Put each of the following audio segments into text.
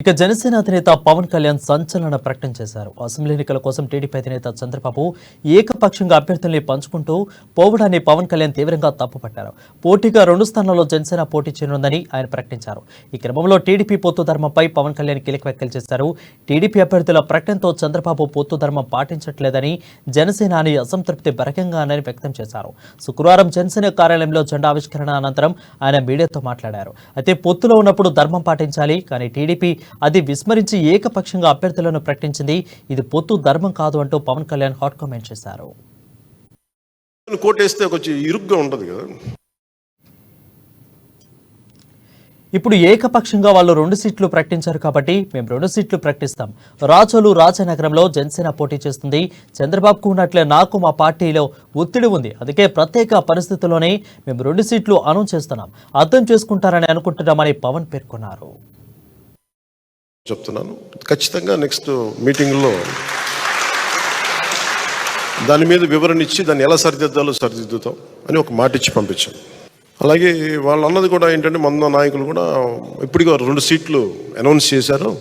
ఇక జనసేన అధినేత పవన్ కళ్యాణ్ సంచలన ప్రకటన చేశారు. అసెంబ్లీ ఎన్నికల కోసం టీడీపీ అధినేత చంద్రబాబు ఏకపక్షంగా అభ్యర్థుల్ని పంచుకుంటూ పోవడాన్ని పవన్ కళ్యాణ్ తీవ్రంగా తప్పుపట్టారు. పోటీగా 2 స్థానాల్లో జనసేన పోటీ చేయనుందని ఆయన ప్రకటించారు. ఈ క్రమంలో టీడీపీ పొత్తు ధర్మంపై పవన్ కళ్యాణ్ కీలక వ్యాఖ్యలు చేశారు. టీడీపీ అభ్యర్థుల ప్రకటనతో చంద్రబాబు పొత్తు ధర్మం పాటించట్లేదని, జనసేన అని అసంతృప్తి బరకంగానని వ్యక్తం చేశారు. శుక్రవారం జనసేన కార్యాలయంలో జెండా ఆవిష్కరణ అనంతరం ఆయన మీడియాతో మాట్లాడారు. అయితే పొత్తులో ఉన్నప్పుడు ధర్మం పాటించాలి, కానీ టీడీపీ అది విస్మరించి ఏకపక్షంగా అభ్యర్థులను ప్రకటించింది. ఇది పొత్తు ధర్మం కాదు అంటూ పవన్ కళ్యాణ్ హాట్ కామెంట్ చేశారు. కోటేస్తే కొంచెం ఇరుగ్గా ఉంటది కదా. ఇప్పుడు ఏకపక్షంగా వాళ్ళు 2 సీట్లు ప్రకటించారు కాబట్టి మేము 2 సీట్లు ప్రకటిస్తాం. రాజోలు రాజనగరంలో జనసేన పోటీ చేస్తుంది. చంద్రబాబుకు ఉన్నట్లే నాకు మా పార్టీలో ఒత్తిడి ఉంది. అందుకే ప్రత్యేక పరిస్థితుల్లోనే మేము 2 సీట్లు అనౌన్స్ చేస్తున్నాం. అర్థం చేసుకుంటారని అనుకుంటున్నామని పవన్ పేర్కొన్నారు. చెప్తున్నాను, ఖచ్చితంగా నెక్స్ట్ మీటింగ్లో దాని మీద వివరణ ఇచ్చి దాన్ని ఎలా సరిదిద్దాలో సరిదిద్దుతాం అని ఒక మాట ఇచ్చి పంపించాం. అలాగే వాళ్ళు అన్నది కూడా ఏంటంటే, మన నాయకులు కూడా ఇప్పటికీ 2 సీట్లు అనౌన్స్ చేశారు.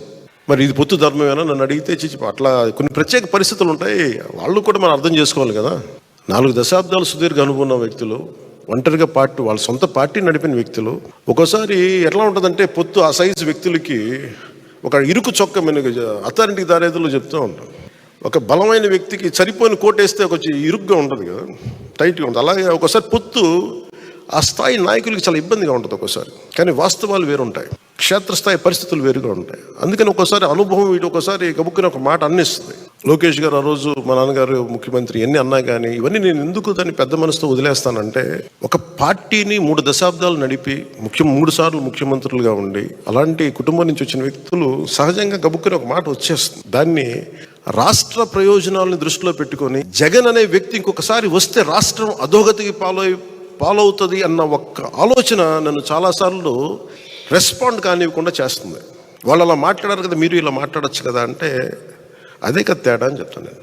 మరి ఇది పొత్తు ధర్మమేనా నన్ను అడిగితే అట్లా కొన్ని ప్రత్యేక పరిస్థితులు ఉంటాయి. వాళ్ళు కూడా మనం అర్థం చేసుకోవాలి కదా. 4 దశాబ్దాలు సుదీర్ఘ అనుభవం ఉన్న వ్యక్తులు, ఒంటరిగా పార్టీ వాళ్ళ సొంత పార్టీ నడిపిన వ్యక్తులు, ఒక్కోసారి ఎట్లా ఉంటుందంటే పొత్తు ఆ సైజు వ్యక్తులకి ఒక ఇరుకు చొక్క మెనుగు అథారిటీ దారేదులో చెప్తూ ఉంటాం. ఒక బలమైన వ్యక్తికి సరిపోయిన కోటేస్తే కొంచెం ఇరుగ్గా ఉంటుంది కదా, టైట్గా ఉంటుంది. అలాగే ఒకసారి పొత్తు ఆ స్థాయి నాయకులకి చాలా ఇబ్బందిగా ఉంటుంది ఒకసారి. కానీ వాస్తవాలు వేరుంటాయి, క్షేత్రస్థాయి పరిస్థితులు వేరుగా ఉంటాయి. అందుకని ఒకసారి అనుభవం ఇటు ఒకసారి గబుక్కుని ఒక మాట అన్నిస్తుంది. లోకేష్ గారు ఆ రోజు మా నాన్నగారు ముఖ్యమంత్రి ఎన్ని అన్నా కానీ ఇవన్నీ నేను ఎందుకు దాన్ని పెద్ద మనసుతో వదిలేస్తానంటే, ఒక పార్టీని 3 దశాబ్దాలు నడిపి 3 సార్లు ముఖ్యమంత్రులుగా ఉండి అలాంటి కుటుంబం నుంచి వచ్చిన వ్యక్తులు సహజంగా గబుక్కుని ఒక మాట వచ్చేస్తుంది. దాన్ని రాష్ట్ర ప్రయోజనాలను దృష్టిలో పెట్టుకొని జగన్ అనే వ్యక్తి ఇంకొకసారి వస్తే రాష్ట్రం అధోగతికి పాలవుతుంది అన్న ఒక్క ఆలోచన నన్ను చాలాసార్లు రెస్పాండ్ కానివ్వకుండా చేస్తుంది. వాళ్ళు అలా మాట్లాడారు కదా, మీరు ఇలా మాట్లాడచ్చు కదా అంటే అదే కదా తేడా అని చెప్తాను నేను.